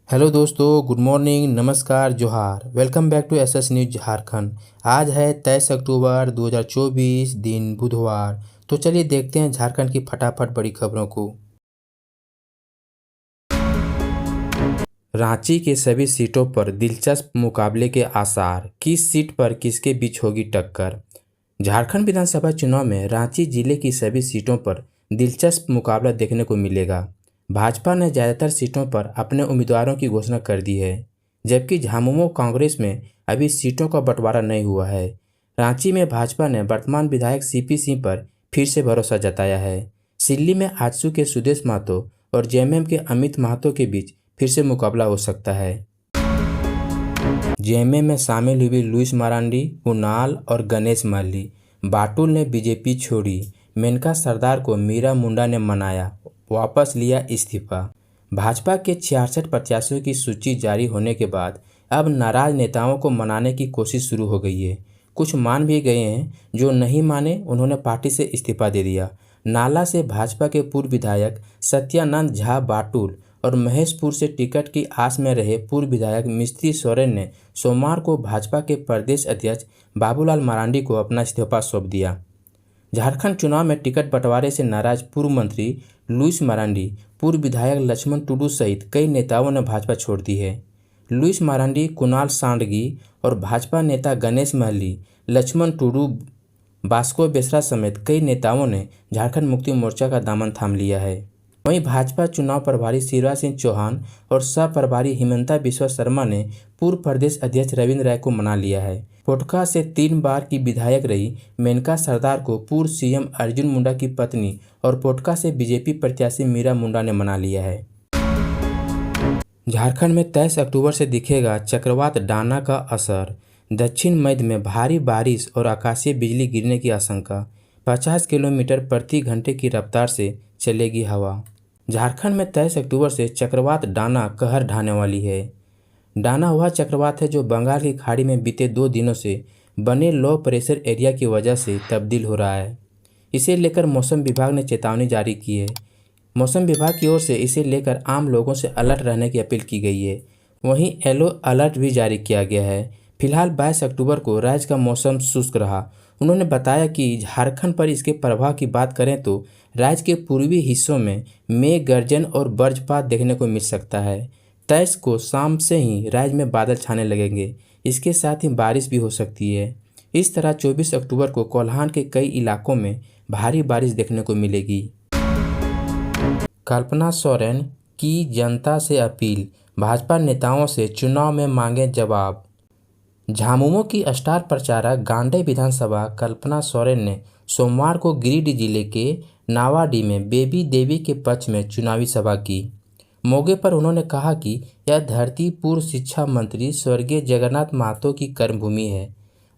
Hello दोस्तों, good morning, नमस्कार, जोहार। Welcome back to SS news Jharkhand. आज है 23 अक्टूबर 2024, दिन बुधवार। तो चलिए देखते हैं झारखंड की फटाफट बड़ी खबरों को। रांची के सभी सीटों पर दिलचस्प मुकाबले के आसार। किस सीट पर किसके बीच होगी टक्कर। झारखंड विधानसभा चुनाव में रांची जिले की सभी सीटों पर दिलचस्प मुकाबला देखने को मिलेगा। भाजपा ने ज़्यादातर सीटों पर अपने उम्मीदवारों की घोषणा कर दी है, जबकि झामुमो कांग्रेस में अभी सीटों का बंटवारा नहीं हुआ है। रांची में भाजपा ने वर्तमान विधायक सीपी सिंह पर फिर से भरोसा जताया है। सिल्ली में आजसू के सुदेश महतो और जेएमएम के अमित महतो के बीच फिर से मुकाबला हो सकता है। जेएमएम में शामिल हुई लुइस मरांडी, कुणाल और गणेश मल्ली। बाटुल ने बीजेपी छोड़ी। मेनका सरदार को मीरा मुंडा ने मनाया, वापस लिया इस्तीफा। भाजपा के 66 प्रत्याशियों की सूची जारी होने के बाद अब नाराज नेताओं को मनाने की कोशिश शुरू हो गई है। कुछ मान भी गए हैं, जो नहीं माने उन्होंने पार्टी से इस्तीफा दे दिया। नाला से भाजपा के पूर्व विधायक सत्यानंद झा बाटुल और महेशपुर से टिकट की आस में रहे पूर्व विधायक मिस्त्री सोरेन ने सोमवार को भाजपा के प्रदेश अध्यक्ष बाबूलाल मरांडी को अपना इस्तीफा सौंप दिया। झारखंड चुनाव में टिकट बंटवारे से नाराज पूर्व मंत्री लुइस मरांडी, पूर्व विधायक लक्ष्मण टुडू सहित कई नेताओं ने भाजपा छोड़ दी है। लुइस मरांडी, कुणाल सांडगी और भाजपा नेता गणेश महली, लक्ष्मण टुडू, बास्को बेसरा समेत कई नेताओं ने झारखंड मुक्ति मोर्चा का दामन थाम लिया है। वहीं भाजपा चुनाव प्रभारी शिवराज सिंह चौहान और सह प्रभारी हिमंता बिस्वा शर्मा ने पूर्व प्रदेश अध्यक्ष रविंद्र राय को मना लिया है। पोटका से 3 बार की विधायक रही मेनका सरदार को पूर्व सीएम अर्जुन मुंडा की पत्नी और पोटका से बीजेपी प्रत्याशी मीरा मुंडा ने मना लिया है। झारखंड में 23 अक्टूबर से दिखेगा चक्रवात डाना का असर। दक्षिण मध्य में भारी बारिश और आकाशीय बिजली गिरने की आशंका। 50 किलोमीटर प्रति घंटे की रफ्तार से चलेगी हवा। झारखंड में 23 अक्टूबर से चक्रवात डाना कहर ढाने वाली है। डाना वह चक्रवात है जो बंगाल की खाड़ी में बीते 2 दिनों से बने लो प्रेशर एरिया की वजह से तब्दील हो रहा है। इसे लेकर मौसम विभाग ने चेतावनी जारी की है। मौसम विभाग की ओर से इसे लेकर आम लोगों से अलर्ट रहने की अपील की गई है। वहीं येलो अलर्ट भी जारी किया गया है। फिलहाल 22 अक्टूबर को राज्य का मौसम शुष्क रहा। उन्होंने बताया कि झारखंड पर इसके प्रभाव की बात करें तो राज्य के पूर्वी हिस्सों में मेघ गर्जन और वज्रपात देखने को मिल सकता है। 23 को शाम से ही राज्य में बादल छाने लगेंगे। इसके साथ ही बारिश भी हो सकती है। इस तरह 24 अक्टूबर को कोल्हान के कई इलाकों में भारी बारिश देखने को मिलेगी। कल्पना सोरेन की जनता से अपील, भाजपा नेताओं से चुनाव में मांगे जवाब। झामुमो की स्टार प्रचारक गांडे विधानसभा कल्पना सोरेन ने सोमवार को गिरिडीह जिले के नावाडीह में बेबी देवी के पक्ष में चुनावी सभा की। मौके पर उन्होंने कहा कि यह धरती पूर्व शिक्षा मंत्री स्वर्गीय जगन्नाथ महतो की कर्मभूमि है।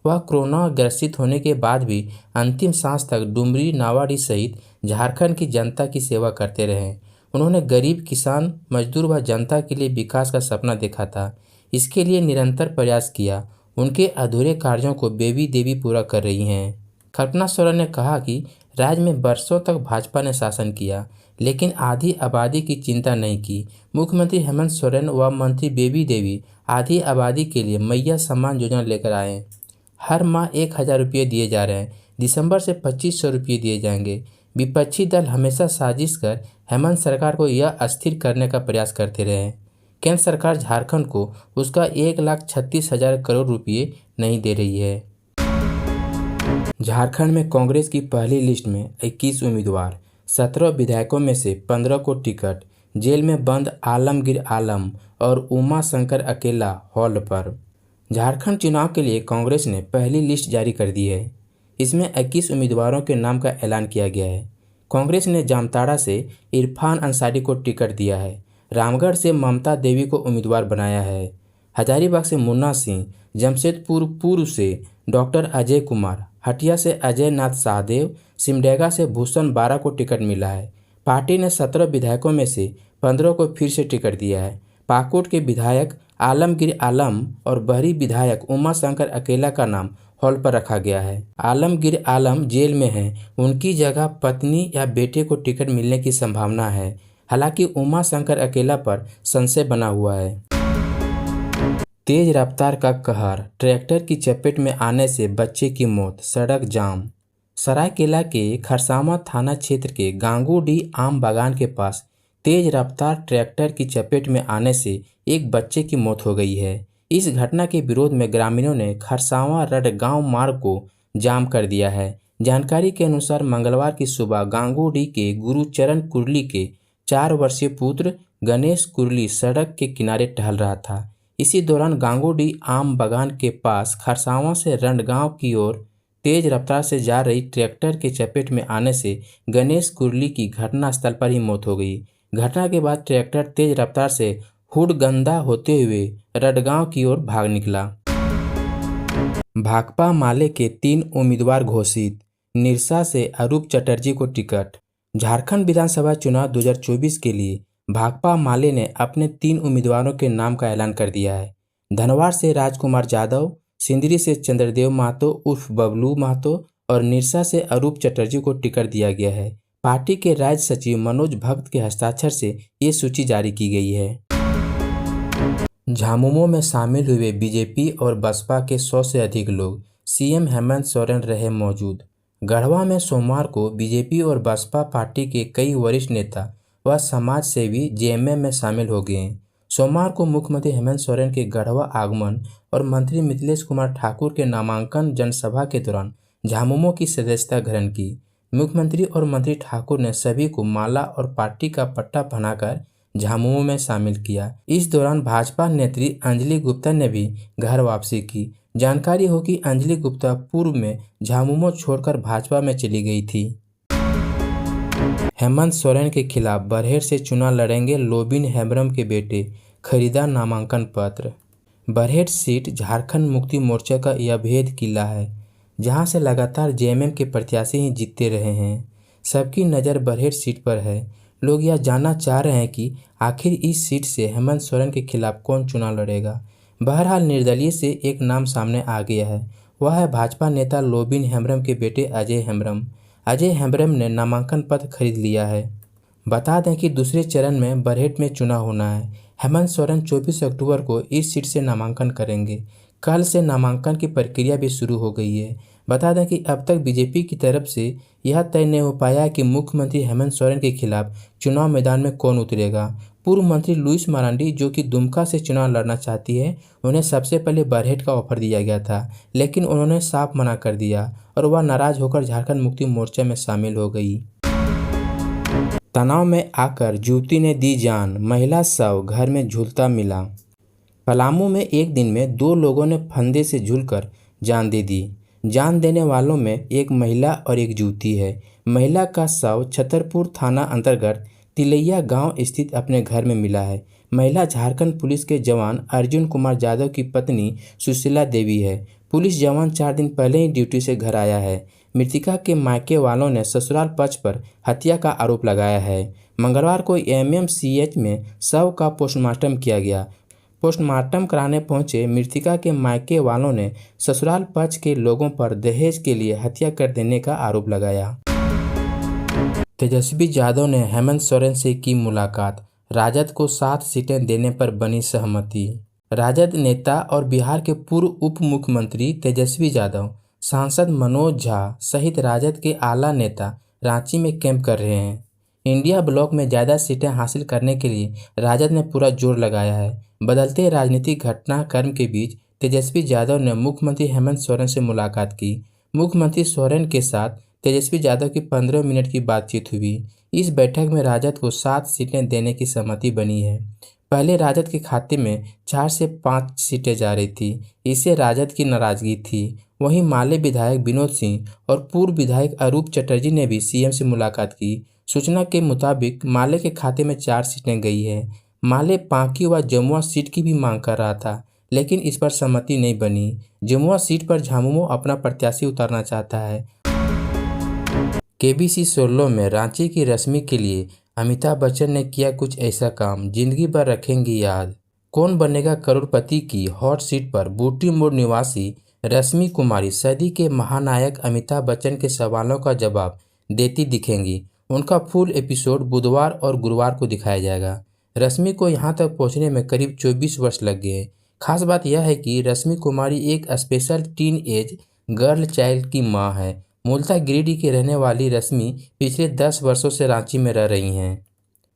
वह कोरोना ग्रसित होने के बाद भी अंतिम सांस तक डुमरी, नावाडीह सहित झारखंड की जनता की सेवा करते रहे। उन्होंने गरीब, किसान, मजदूर व जनता के लिए विकास का सपना देखा था। इसके लिए निरंतर प्रयास किया। उनके अधूरे कार्यों को बेबी देवी पूरा कर रही हैं। कल्पना सोरेन ने कहा कि राज्य में वर्षों तक भाजपा ने शासन किया, लेकिन आधी आबादी की चिंता नहीं की। मुख्यमंत्री हेमंत सोरेन व मंत्री बेबी देवी आधी आबादी के लिए मैया सम्मान योजना लेकर आए। हर माह 1000 रुपये दिए जा रहे हैं। दिसंबर से 2500 रुपये दिए जाएंगे। विपक्षी दल हमेशा साजिश कर हेमंत सरकार को यह अस्थिर करने का प्रयास करते रहे। केंद्र सरकार झारखंड को उसका 1,36,000 करोड़ रुपये नहीं दे रही है। झारखंड में कांग्रेस की पहली लिस्ट में 21 उम्मीदवार, 17 विधायकों में से 15 को टिकट। जेल में बंद आलमगीर आलम और उमा शंकर अकेला हॉल पर। झारखंड चुनाव के लिए कांग्रेस ने पहली लिस्ट जारी कर दी है। इसमें 21 उम्मीदवारों के नाम का ऐलान किया गया है। कांग्रेस ने जामताड़ा से इरफान अंसारी को टिकट दिया है। रामगढ़ से ममता देवी को उम्मीदवार बनाया है। हजारीबाग से मुन्ना सिंह, जमशेदपुर पूर्व से डॉक्टर अजय कुमार, हटिया से अजय नाथ शाहदेव, सिमडेगा से भूषण बारा को टिकट मिला है। पार्टी ने 17 विधायकों में से 15 को फिर से टिकट दिया है। पाकुड़ के विधायक आलमगीर आलम और बहरी विधायक उमा शंकर अकेला का नाम हॉल पर रखा गया है। आलमगीर आलम जेल में हैं। उनकी जगह पत्नी या बेटे को टिकट मिलने की संभावना है। हालांकि उमा शंकर अकेला पर संशय बना हुआ है। तेज रफ्तार का कहर, ट्रैक्टर की चपेट में आने से बच्चे की मौत, सड़क जाम। सरायकेला के खरसावां थाना क्षेत्र के गांगूडीह आम बागान के पास तेज रफ्तार ट्रैक्टर की चपेट में आने से एक बच्चे की मौत हो गई है। इस घटना के विरोध में ग्रामीणों ने खरसावां रडगांव मार्ग को जाम कर दिया है। जानकारी के अनुसार मंगलवार की सुबह गांगूडीह के गुरुचरण कुरली के 4 वर्षीय पुत्र गणेश कुरली सड़क के किनारे टहल रहा था। इसी दौरान गांगूडीह आम बागान के पास खरसावां से रडगांव की ओर तेज रफ्तार से जा रही ट्रैक्टर के चपेट में आने से गणेश कुरली की घटनास्थल पर ही मौत हो गई। घटना के बाद ट्रैक्टर तेज रफ्तार से हुडगंदा होते हुए रडगांव की ओर भाग निकला। भाकपा माले के 3 उम्मीदवार घोषित, निरसा से अरूप चटर्जी को टिकट। झारखंड विधानसभा चुनाव 2024 के लिए भाकपा माले ने अपने 3 उम्मीदवारों के नाम का ऐलान कर दिया है। धनवार से राजकुमार यादव, सिंदरी से चंद्रदेव महतो उर्फ बबलू महतो और निरसा से अरूप चटर्जी को टिकट दिया गया है। पार्टी के राज्य सचिव मनोज भक्त के हस्ताक्षर से ये सूची जारी की गई है। झामुमो में शामिल हुए बीजेपी और बसपा के 100 से अधिक लोग, सीएम हेमंत सोरेन रहे मौजूद। गढ़वा में सोमवार को बीजेपी और बसपा पार्टी के कई वरिष्ठ नेता व समाज सेवी जेएमएम में शामिल हो गए। सोमवार को मुख्यमंत्री हेमंत सोरेन के गढ़वा आगमन और मंत्री मिथिलेश कुमार ठाकुर के नामांकन जनसभा के दौरान झामुमो की सदस्यता ग्रहण की। मुख्यमंत्री और मंत्री ठाकुर ने सभी को माला और पार्टी का पट्टा पहनाकर झामुमो में शामिल किया। इस दौरान भाजपा नेत्री अंजलि गुप्ता ने भी घर वापसी की। जानकारी हो कि अंजलि गुप्ता पूर्व में झामुमो छोड़कर भाजपा में चली गई थी। हेमंत सोरेन के खिलाफ बरहेट से चुनाव लड़ेंगे लोबिन हेम्ब्रम के बेटे, खरीदा नामांकन पत्र। बरहेट सीट झारखंड मुक्ति मोर्चा का यह भेद किला है, जहां से लगातार जेएमएम के प्रत्याशी ही जीतते रहे हैं। सबकी नज़र बरहेट सीट पर है। लोग यह जानना चाह रहे हैं कि आखिर इस सीट से हेमंत सोरेन के खिलाफ कौन चुनाव लड़ेगा। बहरहाल निर्दलीय से एक नाम सामने आ गया है, वह है भाजपा नेता लोबिन हेम्ब्रम के बेटे अजय हेम्ब्रम। अजय हेम्ब्रम ने नामांकन पत्र खरीद लिया है। बता दें कि दूसरे चरण में बरहेट में चुनाव होना है। हेमंत सोरेन 24 अक्टूबर को इस सीट से नामांकन करेंगे। कल से नामांकन की प्रक्रिया भी शुरू हो गई है। बता दें कि अब तक बीजेपी की तरफ से यह तय नहीं हो पाया है कि मुख्यमंत्री हेमंत सोरेन के खिलाफ चुनाव मैदान में कौन उतरेगा। पूर्व मंत्री लुइस मरांडी, जो कि दुमका से चुनाव लड़ना चाहती है, उन्हें सबसे पहले बरहेट का ऑफर दिया गया था, लेकिन उन्होंने साफ मना कर दिया और वह नाराज होकर झारखंड मुक्ति मोर्चा में शामिल हो गई। तनाव में आकर युवती ने दी जान, महिला शव घर में झूलता मिला। पलामू में एक दिन में 2 लोगों ने फंदे से झूलकर जान दे दी। जान देने वालों में एक महिला और एक युवती है। महिला का शव छतरपुर थाना अंतर्गत तिलैया गांव स्थित अपने घर में मिला है। महिला झारखंड पुलिस के जवान अर्जुन कुमार यादव की पत्नी सुशीला देवी है। पुलिस जवान 4 दिन पहले ही ड्यूटी से घर आया है। मृतिका के मायके वालों ने ससुराल पक्ष पर हत्या का आरोप लगाया है। मंगलवार को एमएमसीएच में शव का पोस्टमार्टम किया गया। पोस्टमार्टम कराने पहुंचे मृतिका के मायके वालों ने ससुराल पक्ष के लोगों पर दहेज के लिए हत्या कर देने का आरोप लगाया। तेजस्वी यादव ने हेमंत सोरेन से की मुलाकात, राजद को 7 सीटें देने पर बनी सहमति। राजद नेता और बिहार के पूर्व उप मुख्यमंत्री तेजस्वी यादव, सांसद मनोज झा सहित राजद के आला नेता रांची में कैंप कर रहे हैं। इंडिया ब्लॉक में ज़्यादा सीटें हासिल करने के लिए राजद ने पूरा जोर लगाया है। बदलते राजनीतिक घटनाक्रम के बीच तेजस्वी यादव ने मुख्यमंत्री हेमंत सोरेन से मुलाकात की। मुख्यमंत्री सोरेन के साथ तेजस्वी यादव की 15 मिनट की बातचीत हुई। इस बैठक में राजद को 7 सीटें देने की सहमति बनी है। पहले राजद के खाते में 4 से 5 सीटें जा रही थी, इससे राजद की नाराजगी थी। वहीं माले विधायक विनोद सिंह और पूर्व विधायक अरूप चटर्जी ने भी सीएम से मुलाकात की। सूचना के मुताबिक माले के खाते में 4 सीटें गई है। माले पांकी व जमुआ सीट की भी मांग कर रहा था, लेकिन इस पर सहमति नहीं बनी। जमुआ सीट पर झामुमो अपना प्रत्याशी उतारना चाहता है। केबीसी 16 में रांची की रश्मि के लिए अमिताभ बच्चन ने किया कुछ ऐसा काम, जिंदगी भर रखेंगी याद। कौन बनेगा करोड़पति की हॉट सीट पर बूटी मोड़ निवासी रश्मि कुमारी सदी के महानायक अमिताभ बच्चन के सवालों का जवाब देती दिखेंगी। उनका फुल एपिसोड बुधवार और गुरुवार को दिखाया जाएगा। रश्मि को यहां तक पहुंचने में करीब 24 वर्ष लग गए। खास बात यह है कि रश्मि कुमारी एक special teen age girl child की मां है। मूलतः गिरिडीह की रहने वाली रश्मि पिछले 10 वर्षों से रांची में रह रही हैं।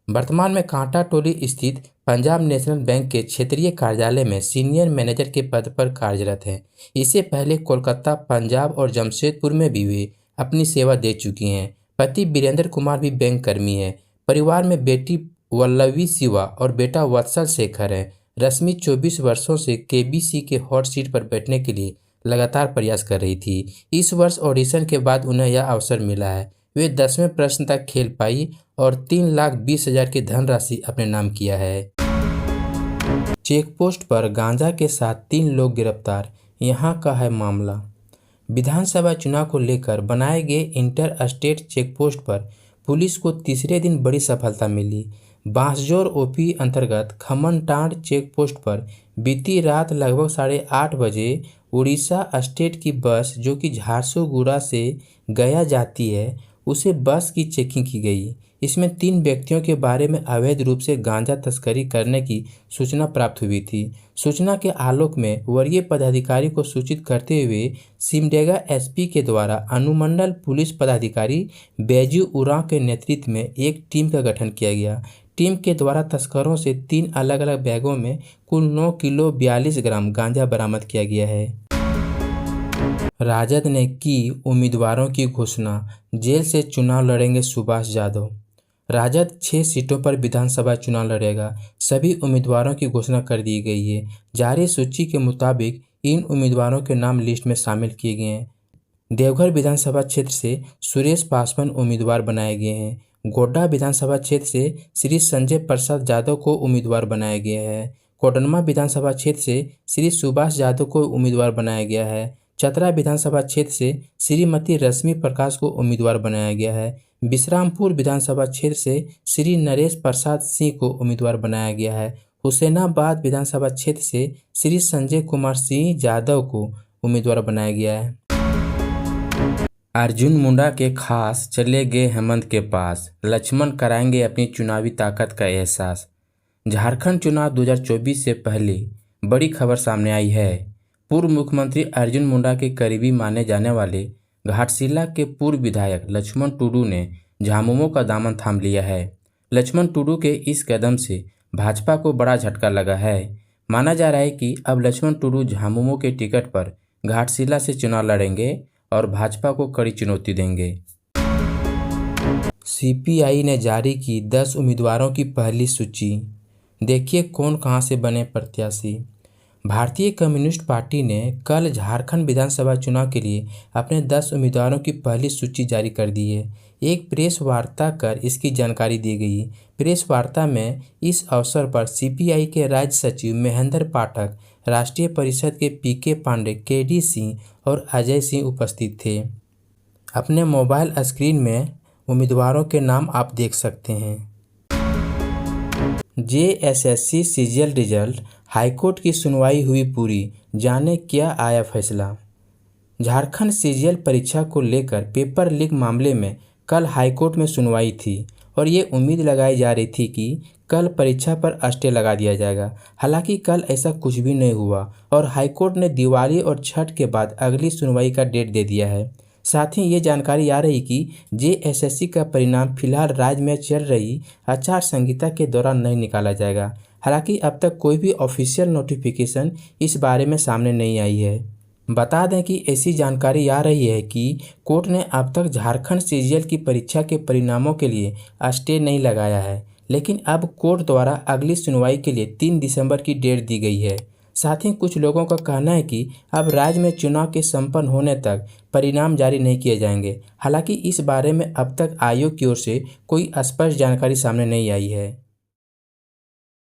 वर्तमान में कांटा टोली स्थित पंजाब नेशनल बैंक के क्षेत्रीय कार्यालय में सीनियर मैनेजर के पद पर कार्यरत हैं। इससे पहले कोलकाता, पंजाब और जमशेदपुर में भी वे अपनी सेवा दे चुकी हैं। पति वीरेंद्र कुमार भी बैंक कर्मी हैं। परिवार में बेटी वल्लवी शिवा और बेटा वत्सल शेखर है। रश्मि 24 वर्षों से केबीसी के हॉट सीट पर बैठने के लिए लगातार प्रयास कर रही थी। इस वर्ष ऑडिशन के बाद उन्हें यह अवसर मिला है। वे 10वें प्रश्न तक खेल पाई और 3,20,000 की धनराशि अपने नाम किया है। चेकपोस्ट पर गांजा के साथ 3 लोग गिरफ्तार, यहां का है मामला। विधानसभा चुनाव को लेकर बनाए गए इंटर स्टेट चेकपोस्ट पर पुलिस को तीसरे दिन बड़ी सफलता मिली। बांसजोर ओपी अंतर्गत खमनटांड चेकपोस्ट पर बीती रात लगभग 8:30 बजे उड़ीसा स्टेट की बस जो कि झारसुगुड़ा से गया जाती है, उसे बस की चेकिंग की गई। इसमें 3 व्यक्तियों के बारे में अवैध रूप से गांजा तस्करी करने की सूचना प्राप्त हुई थी। सूचना के आलोक में वरीय पदाधिकारी को सूचित करते हुए सिमडेगा एसपी के द्वारा अनुमंडल पुलिस पदाधिकारी बैजू उरांव के नेतृत्व में एक टीम का गठन किया गया। टीम के द्वारा तस्करों से 3 अलग अलग बैगों में कुल 9 किलो 42 ग्राम गांजा बरामद किया गया है। राजद ने की उम्मीदवारों की घोषणा, जेल से चुनाव लड़ेंगे सुभाष यादव। राजद 6 सीटों पर विधानसभा चुनाव लड़ेगा। सभी उम्मीदवारों की घोषणा कर दी गई है। जारी सूची के मुताबिक इन उम्मीदवारों के नाम लिस्ट में शामिल किए गए हैं। देवघर विधानसभा क्षेत्र से सुरेश पासवान उम्मीदवार बनाए गए हैं। गोड्डा विधानसभा क्षेत्र से श्री संजय प्रसाद यादव को उम्मीदवार बनाया गया है। कोडरमा विधानसभा क्षेत्र से श्री सुभाष यादव को उम्मीदवार बनाया गया है। चतरा विधानसभा क्षेत्र से श्रीमती रश्मि प्रकाश को उम्मीदवार बनाया गया है। विश्रामपुर विधानसभा क्षेत्र से श्री नरेश प्रसाद सिंह को उम्मीदवार बनाया गया है। हुसैनाबाद विधानसभा क्षेत्र से श्री संजय कुमार सिंह यादव को उम्मीदवार बनाया गया है। अर्जुन मुंडा के खास चले गए हेमंत के पास, लक्ष्मण कराएंगे अपनी चुनावी ताकत का एहसास। झारखंड चुनाव 2024 से पहले बड़ी खबर सामने आई है। पूर्व मुख्यमंत्री अर्जुन मुंडा के करीबी माने जाने वाले घाटशिला के पूर्व विधायक लक्ष्मण टुडू ने झामुमो का दामन थाम लिया है। लक्ष्मण टुडू के इस कदम से भाजपा को बड़ा झटका लगा है। माना जा रहा है कि अब लक्ष्मण टुडू झामुमो के टिकट पर घाटशिला से चुनाव लड़ेंगे और भाजपा को कड़ी चुनौती देंगे। सीपीआई ने जारी की 10 उम्मीदवारों की पहली सूची, देखिए कौन कहां से बने प्रत्याशी। भारतीय कम्युनिस्ट पार्टी ने कल झारखंड विधानसभा चुनाव के लिए अपने 10 उम्मीदवारों की पहली सूची जारी कर दी है। एक प्रेस वार्ता कर इसकी जानकारी दी गई। प्रेस वार्ता में इस अवसर पर सीपीआई के राज्य सचिव महेंद्र पाठक, राष्ट्रीय परिषद के पीके पांडे, केडी सिंह और अजय सिंह उपस्थित थे। अपने मोबाइल स्क्रीन में उम्मीदवारों के नाम आप देख सकते हैं। जेएसएससी सीजीएल रिजल्ट, हाईकोर्ट की सुनवाई हुई पूरी, जाने क्या आया फैसला। झारखंड सीजीएल परीक्षा को लेकर पेपर लीक मामले में कल हाईकोर्ट में सुनवाई थी और ये उम्मीद लगाई जा रही थी कि कल परीक्षा पर स्टे लगा दिया जाएगा। हालांकि कल ऐसा कुछ भी नहीं हुआ और हाईकोर्ट ने दिवाली और छठ के बाद अगली सुनवाई का डेट दे दिया है। साथ ही ये जानकारी आ रही कि जेएसएससी का परिणाम फिलहाल राज्य में चल रही आचार संहिता के दौरान नहीं निकाला जाएगा। हालांकि अब तक कोई भी ऑफिशियल नोटिफिकेशन इस बारे में सामने नहीं आई है। बता दें कि ऐसी जानकारी आ रही है कि कोर्ट ने अब तक झारखंड सीजीएल की परीक्षा के परिणामों के लिए स्टे नहीं लगाया है, लेकिन अब कोर्ट द्वारा अगली सुनवाई के लिए 3 दिसंबर की डेट दी गई है। साथ ही कुछ लोगों का कहना है कि अब राज्य में चुनाव के संपन्न होने तक परिणाम जारी नहीं किए जाएंगे। हालांकि इस बारे में अब तक आयोग की ओर से कोई स्पष्ट जानकारी सामने नहीं आई है।